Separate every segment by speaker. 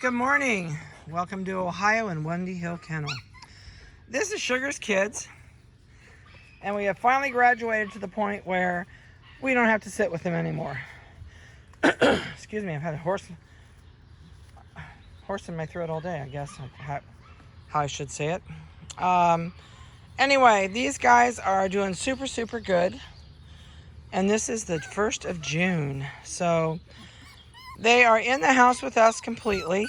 Speaker 1: Good morning. Welcome to Ohio and Wendy Hill Kennel. This is Sugar's kids, and we have finally graduated to the point where we don't have to sit with them anymore. Excuse me, I've had a horse in my throat all day, I guess, how I should say it. Anyway, these guys are doing super good, and this is the 1st of June. So they are in the house with us completely,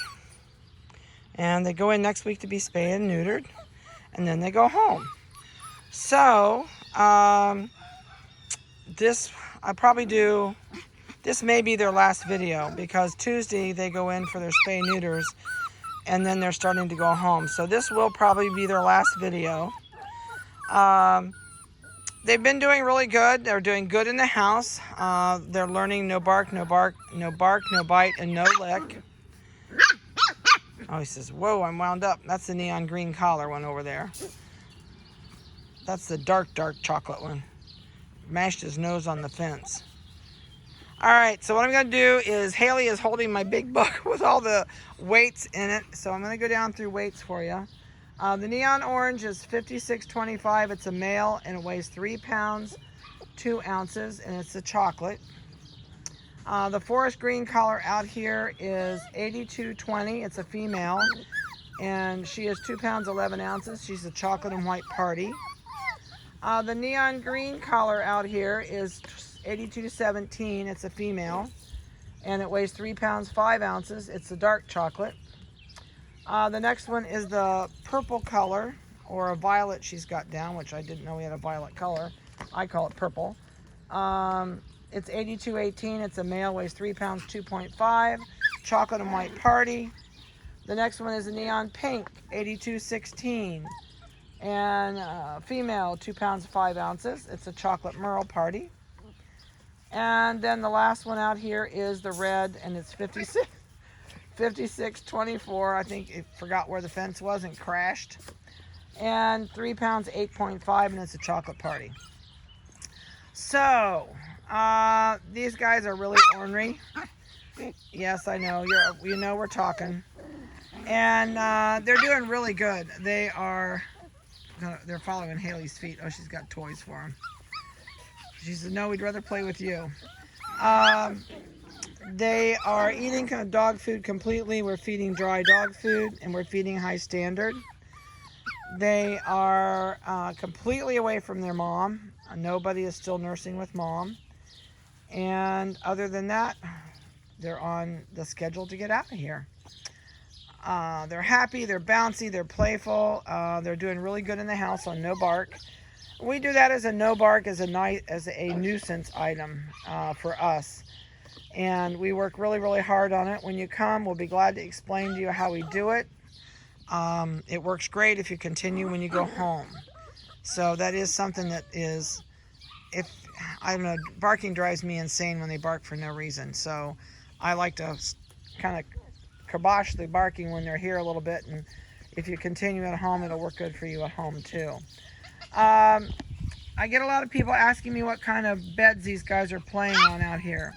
Speaker 1: and they go in next week to be spayed and neutered, and then they go home. So this may be their last video, because Tuesday they go in for their spay neuters, and then they're starting to go home. So this will probably be their last video. They've been doing really good. They're doing good in the house. They're learning no bark, no bite, and no lick. Oh, he says, whoa, I'm wound up. That's the neon green collar one over there. That's the dark chocolate one. Mashed his nose on the fence. All right, so what I'm going to do is, Haley is holding my big book with all the weights in it. So I'm going to go down through weights for you. The neon orange is 56.25. It's a male, and it weighs 3 pounds, 2 ounces, and it's a chocolate. The forest green collar out here is 82.20. It's a female, and she is 2 pounds, 11 ounces. She's a chocolate and white party. The neon green collar out here is 82.17. It's a female, and it weighs 3 pounds, 5 ounces. It's a dark chocolate. The next one is the purple color, or a violet she's got down, which I didn't know we had a violet color. I call it purple. It's 82.18. It's a male, weighs 3 pounds, 2.5. Chocolate and white party. The next one is a neon pink, 82.16. And female, 2 pounds, 5 ounces. It's a chocolate merle party. And then the last one out here is the red, and it's 56.24. I think it forgot where the fence was and crashed. And 3 pounds, 8.5, and it's a chocolate party. So these guys are really ornery. Yes, I know. You know we're talking. And they're doing really good. They're following Haley's feet. Oh, she's got toys for them. She said, no, we'd rather play with you. They are eating kind of dog food completely. We're feeding dry dog food, and we're feeding high standard. They are completely away from their mom. Nobody is still nursing with mom. And other than that, they're on the schedule to get out of here. They're happy, they're bouncy, they're playful. They're doing really good in the house on no bark. We do that as a no bark, as a nuisance item for us. And we work really hard on it. When you come, we'll be glad to explain to you how we do it. It works great if you continue when you go home. So that is something that is, I don't know, barking drives me insane when they bark for no reason. So I like to kind of kibosh the barking when they're here a little bit. And if you continue at home, it'll work good for you at home too. I get a lot of people asking me what kind of beds these guys are playing on out here.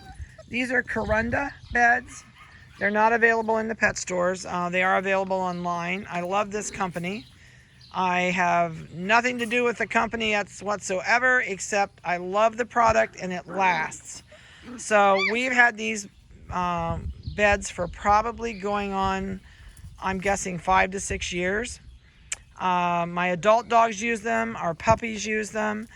Speaker 1: These are Corunda beds. They're not available in the pet stores. They are available online. I love this company. I have nothing to do with the company whatsoever, except I love the product and it lasts. So we've had these beds for probably going on, I'm guessing, 5 to 6 years. My adult dogs use them. Our puppies use them.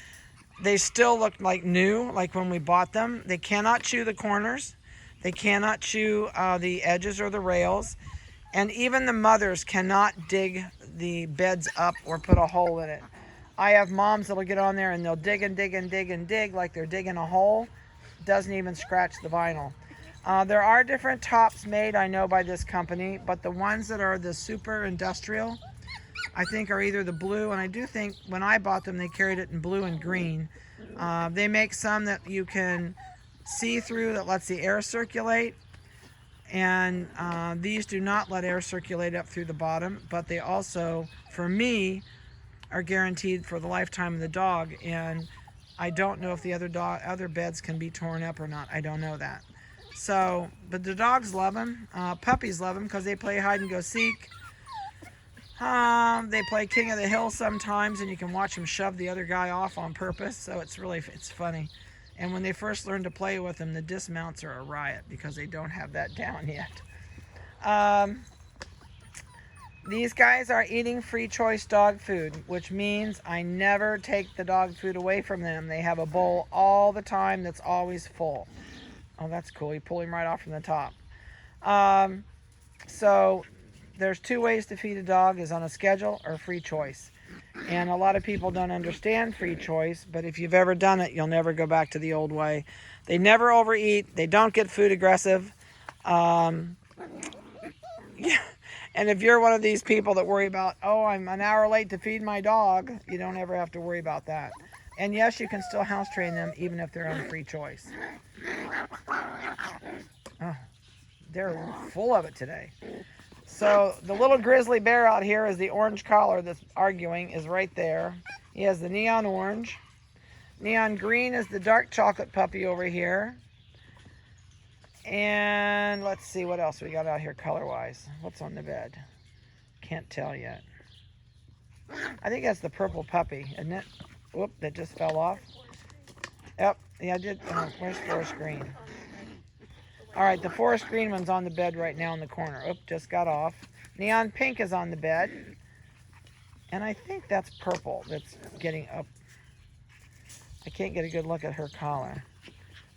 Speaker 1: They still look like new, like when we bought them. They cannot chew the corners. They cannot chew the edges or the rails. And even the mothers cannot dig the beds up or put a hole in it. I have moms that'll get on there and they'll dig and dig and dig and dig like they're digging a hole. Doesn't even scratch the vinyl. There are different tops made, I know, by this company, but the ones that are the super industrial, I think, are either the blue, and I do think when I bought them they carried it in blue and green. They make some that you can see through that lets the air circulate, and these do not let air circulate up through the bottom, but they also, for me, are guaranteed for the lifetime of the dog. And I don't know if the other beds can be torn up or not. I don't know that. So, but the dogs love them. Puppies love them because they play hide and go seek. They play King of the Hill sometimes, and you can watch them shove the other guy off on purpose. So it's funny. And when they first learn to play with them, the dismounts are a riot because they don't have that down yet. These guys are eating free choice dog food, which means I never take the dog food away from them. They have a bowl all the time that's always full. Oh, that's cool. You pull him right off from the top. So there's two ways to feed a dog, is on a schedule or free choice. And a lot of people don't understand free choice, but if you've ever done it, you'll never go back to the old way. They never overeat. They don't get food aggressive. Yeah. And if you're one of these people that worry about, oh, I'm an hour late to feed my dog, you don't ever have to worry about that. And yes, you can still house train them even if they're on free choice. Oh, they're full of it today. So the little grizzly bear out here is the orange collar that's arguing, is right there. He has the neon orange. Neon green is the dark chocolate puppy over here. And let's see what else we got out here color-wise. What's on the bed? Can't tell yet. I think that's the purple puppy, isn't it? Whoop, that just fell off. Yep, yeah, I did. Where's forest green? All right, the forest green one's on the bed right now in the corner. Oop, just got off. Neon pink is on the bed. And I think that's purple that's getting up. I can't get a good look at her collar.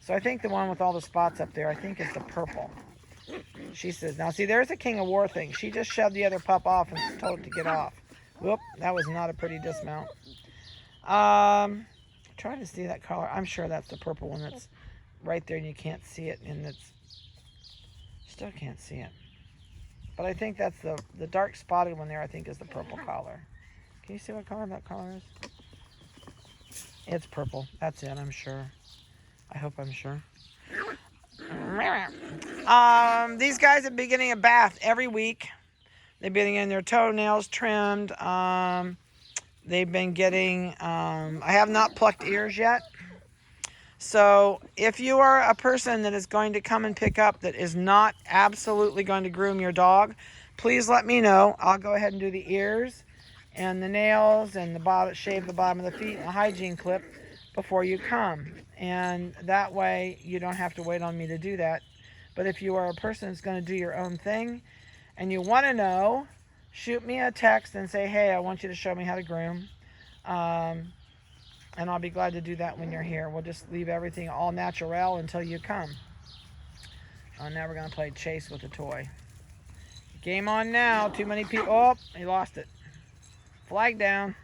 Speaker 1: So I think the one with all the spots up there, I think is the purple. She says, now see, there's a King of War thing. She just shoved the other pup off and told it to get off. Whoop, that was not a pretty dismount. Trying to see that color. I'm sure that's the purple one that's right there and you can't see it. And it's, still can't see it. But I think that's the dark spotted one there, I think is the purple collar. Can you see what color that collar is? It's purple. That's it, I'm sure. I hope I'm sure. These guys have been getting a bath every week. They've been getting their toenails trimmed. They've been getting, I have not plucked ears yet. So if you are a person that is going to come and pick up that is not absolutely going to groom your dog, please let me know. I'll go ahead and do the ears and the nails and the bottom, shave the bottom of the feet and a hygiene clip before you come. And that way you don't have to wait on me to do that. But if you are a person that's going to do your own thing and you want to know, shoot me a text and say, hey, I want you to show me how to groom. And I'll be glad to do that when you're here. We'll just leave everything all natural until you come. Now we're going to play chase with the toy. Game on now. Too many people. Oh, he lost it. Flag down.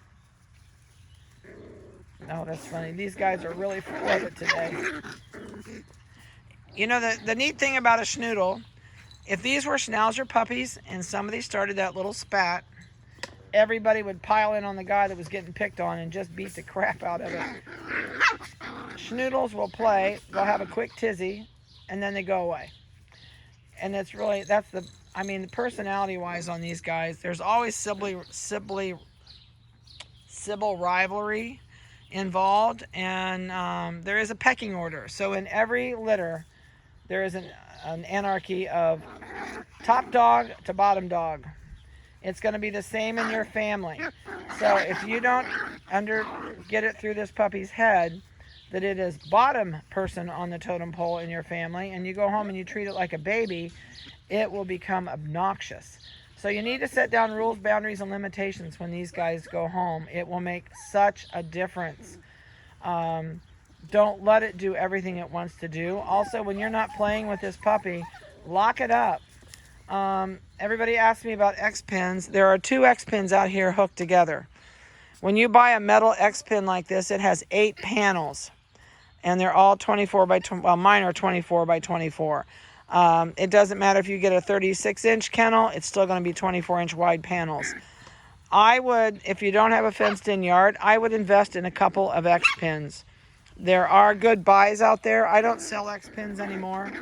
Speaker 1: Oh, that's funny. These guys are really full of it today. You know, the neat thing about a Schnoodle, if these were Schnauzer puppies and somebody started that little spat, everybody would pile in on the guy that was getting picked on and just beat the crap out of it. Schnoodles will play, they'll have a quick tizzy, and then they go away. And it's really, I mean, personality-wise on these guys, there's always civil rivalry involved, and there is a pecking order. So in every litter, there is an anarchy of top dog to bottom dog. It's going to be the same in your family. So if you don't get it through this puppy's head that it is bottom person on the totem pole in your family, and you go home and you treat it like a baby, it will become obnoxious. So you need to set down rules, boundaries, and limitations when these guys go home. It will make such a difference. Don't let it do everything it wants to do. Also, when you're not playing with this puppy, lock it up. Everybody asks me about X-pins. There are 2 X-pins out here hooked together. When you buy a metal X-pin like this, it has 8 panels. And they're all 24 by 20. Well, mine are 24 by 24. It doesn't matter if you get a 36-inch kennel, it's still going to be 24-inch wide panels. I would, if you don't have a fenced-in yard, I would invest in a couple of X-pins. There are good buys out there. I don't sell X-pins anymore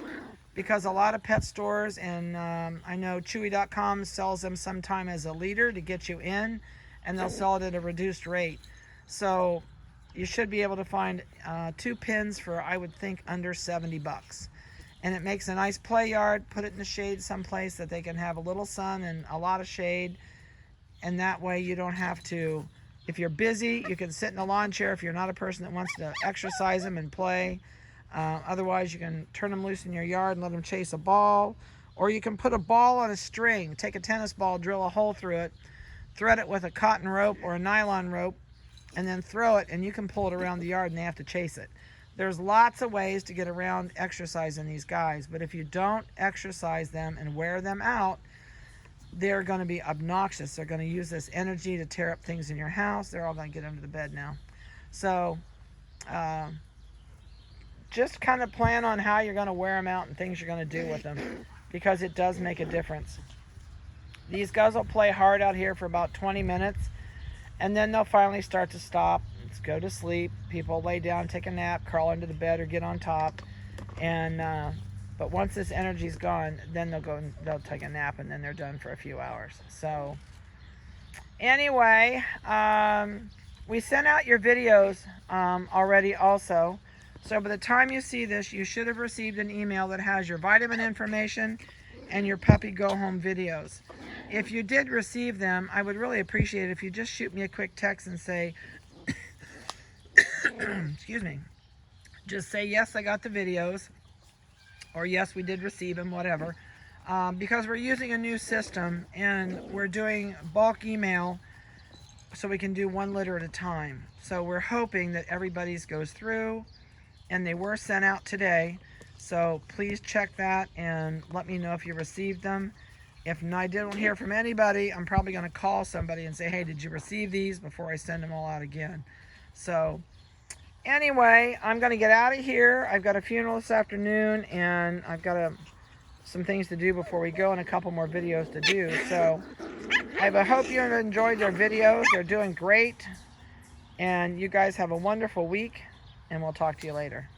Speaker 1: because a lot of pet stores, and I know Chewy.com sells them sometime as a leader to get you in, and they'll sell it at a reduced rate. So you should be able to find 2 pins for, I would think, under $70. and it makes a nice play yard. Put it in the shade someplace that they can have a little sun and a lot of shade, and that way you don't have to, if you're busy, you can sit in a lawn chair if you're not a person that wants to exercise them and play. Otherwise, you can turn them loose in your yard and let them chase a ball, or you can put a ball on a string, take a tennis ball, drill a hole through it, thread it with a cotton rope or a nylon rope, and then throw it, and you can pull it around the yard and they have to chase it. There's lots of ways to get around exercising these guys, but if you don't exercise them and wear them out, they're going to be obnoxious. They're going to use this energy to tear up things in your house. They're all going to get under the bed now. So just kind of plan on how you're going to wear them out and things you're going to do with them, because it does make a difference. These guys will play hard out here for about 20 minutes, and then they'll finally start to stop. Let's go to sleep. People lay down, take a nap, crawl into the bed or get on top. And but once this energy's gone, then they'll go and they'll take a nap, and then they're done for a few hours. So anyway, we sent out your videos already also. So by the time you see this, you should have received an email that has your vitamin information and your puppy go home videos. If you did receive them, I would really appreciate it if you just shoot me a quick text and say, excuse me, just say, yes, I got the videos, or yes, we did receive them, whatever. Because we're using a new system and we're doing bulk email so we can do 1 litter at a time. So we're hoping that everybody's goes through, and they were sent out today. So please check that and let me know if you received them. If I don't hear from anybody, I'm probably going to call somebody and say, hey, did you receive these, before I send them all out again. So anyway, I'm going to get out of here. I've got a funeral this afternoon, and I've got some things to do before we go, and a couple more videos to do. So I hope you enjoyed their videos. They're doing great. And you guys have a wonderful week, and we'll talk to you later.